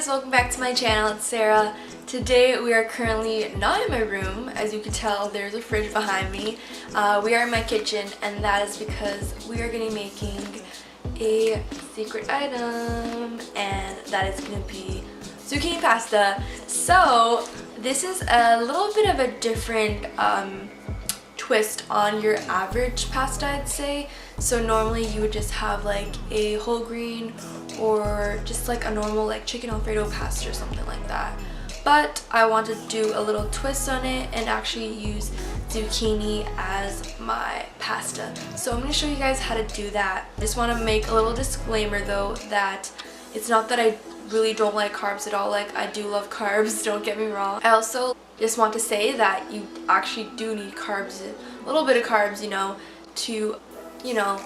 guys, welcome back to my channel. It's Sarah. Today we are currently not in my room. As you can tell, there's a fridge behind me. We are in my kitchen, and that is because we are going to be making a secret item, and that is going to be zucchini pasta. So this is a little bit of a different twist on your average pasta, I'd say. So normally you would just have like a whole grain or just like a normal like chicken alfredo pasta or something like that. But I want to do a little twist on it and actually use zucchini as my pasta. So I'm going to show you guys how to do that. I just want to make a little disclaimer though that it's not that I really don't like carbs at all. Like, I do love carbs, don't get me wrong. I also just want to say that you actually do need carbs, a little bit of carbs, to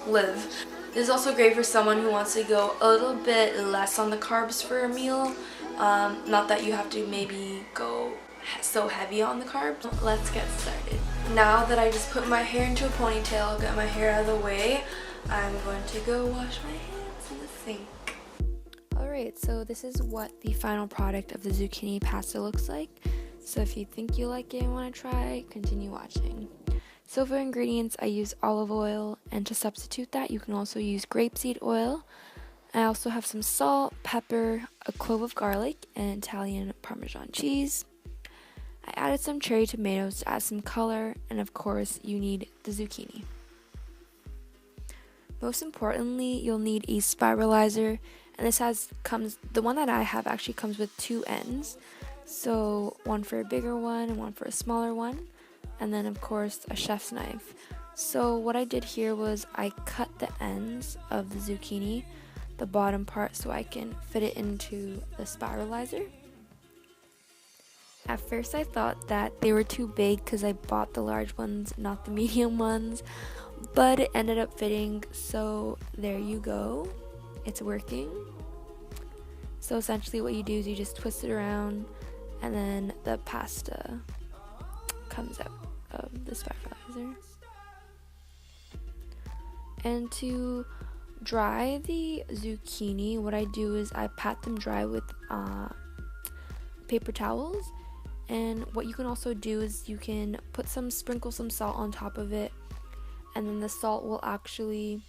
live. This is also great for someone who wants to go a little bit less on the carbs for a meal. Not that you have to maybe go so heavy on the carbs. Let's get started. Now that I just put my hair into a ponytail, got my hair out of the way, I'm going to go wash my hands in the sink. Alright, so this is what the final product of the zucchini pasta looks like. So if you think you like it and want to try, continue watching. So for ingredients, I use olive oil, and to substitute that, you can also use grapeseed oil. I also have some salt, pepper, a clove of garlic, and Italian Parmesan cheese. I added some cherry tomatoes to add some color, and of course, you need the zucchini. Most importantly, you'll need a spiralizer, and the one that I have actually comes with two ends. So one for a bigger one and one for a smaller one. And then of course a chef's knife. So what I did here was I cut the ends of the zucchini, the bottom part, so I can fit it into the spiralizer. At first I thought that they were too big because I bought the large ones, not the medium ones, but it ended up fitting, so there you go. It's working. So essentially what you do is you just twist it around, and then the pasta comes out of the spiralizer. And to dry the zucchini, what I do is I pat them dry with paper towels. And what you can also do is you can sprinkle some salt on top of it, and then the salt will actually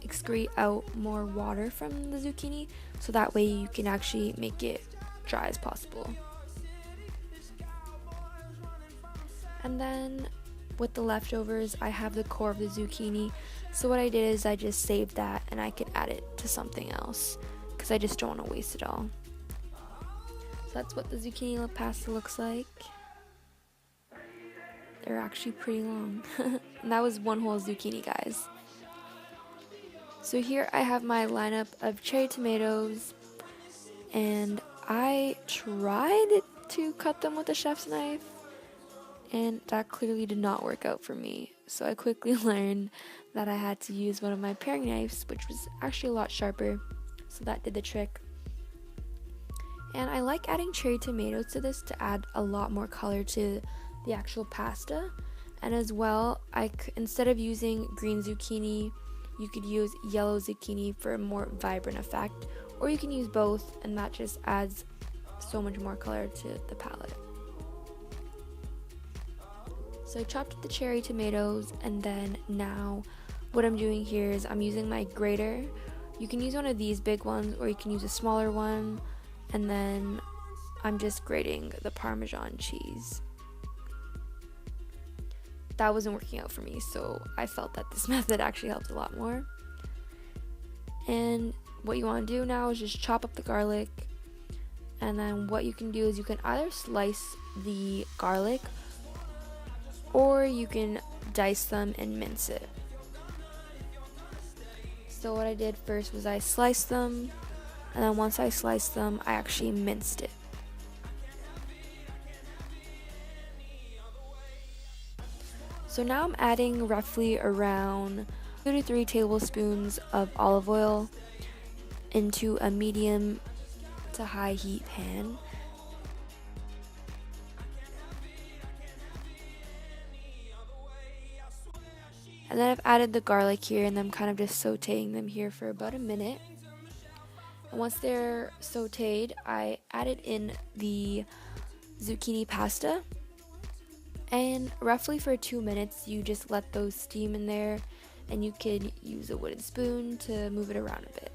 excrete out more water from the zucchini, so that way you can actually make it dry as possible. And then with the leftovers, I have the core of the zucchini. So what I did is I just saved that, and I could add it to something else because I just don't want to waste it all. So that's what the zucchini pasta looks like. They're actually pretty long. And that was one whole zucchini, guys. So here I have my lineup of cherry tomatoes, and I tried to cut them with a chef's knife, and that clearly did not work out for me. So I quickly learned that I had to use one of my paring knives, which was actually a lot sharper, so that did the trick. And I like adding cherry tomatoes to this to add a lot more color to the actual pasta. And as well, instead of using green zucchini, you could use yellow zucchini for a more vibrant effect, or you can use both, and that just adds so much more color to the palette. So I chopped up the cherry tomatoes, and then now what I'm doing here is I'm using my grater. You can use one of these big ones, or you can use a smaller one, and then I'm just grating the Parmesan cheese. That wasn't working out for me, so I felt that this method actually helped a lot more. And what you want to do now is just chop up the garlic, and then what you can do is you can either slice the garlic, or you can dice them and mince it. So what I did first was I sliced them, and then once I sliced them, I actually minced it. So now I'm adding roughly around 2 to 3 tablespoons of olive oil into a medium to high heat pan. And then I've added the garlic here, and I'm kind of just sauteing them here for about a minute. And once they're sauteed, I added in the zucchini pasta. And roughly for 2 minutes, you just let those steam in there, and you could use a wooden spoon to move it around a bit.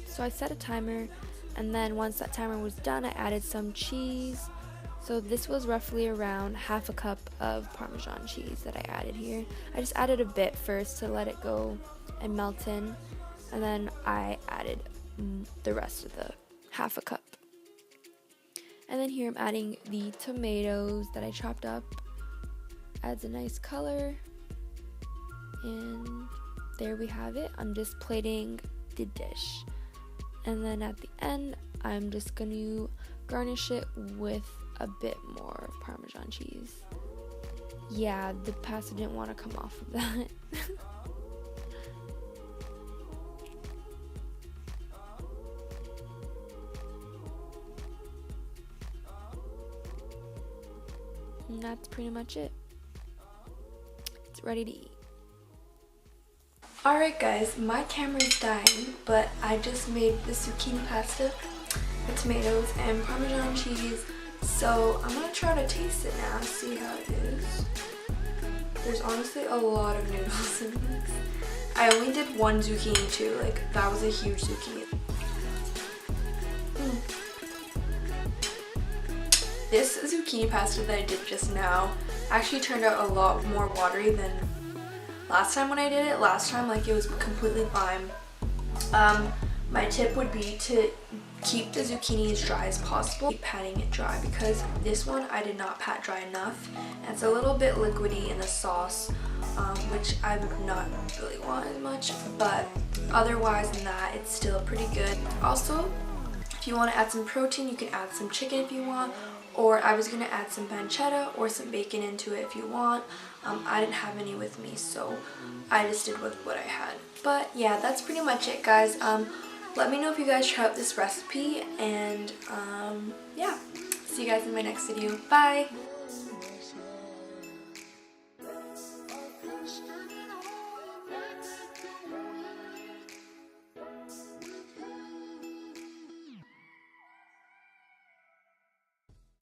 So I set a timer, and then once that timer was done, I added some cheese. So this was roughly around half a cup of Parmesan cheese that I added here. I just added a bit first to let it go and melt in, and then I added the rest of the half a cup. And then here I'm adding the tomatoes that I chopped up. Adds a nice color. And there we have it. I'm just plating the dish. And then at the end, I'm just going to garnish it with a bit more Parmesan cheese. Yeah, the pasta didn't want to come off of that. And that's pretty much it. It's ready to eat. Alright guys, my camera's dying, but I just made the zucchini pasta with tomatoes and Parmesan cheese. So I'm gonna try to taste it now, see how it is. There's honestly a lot of noodles in this. I only did one zucchini too, like that was a huge zucchini. This zucchini pasta that I did just now actually turned out a lot more watery than last time when I did it. Last time, like, it was completely fine. My tip would be to keep the zucchini as dry as possible. Keep patting it dry, because this one I did not pat dry enough. And it's a little bit liquidy in the sauce, which I would not really want as much. But otherwise than that, it's still pretty good. Also, if you want to add some protein, you can add some chicken if you want. Or I was going to add some pancetta or some bacon into it if you want. I didn't have any with me, so I just did with what I had. But yeah, that's pretty much it, guys. Let me know if you guys try out this recipe, and yeah, see you guys in my next video. Bye!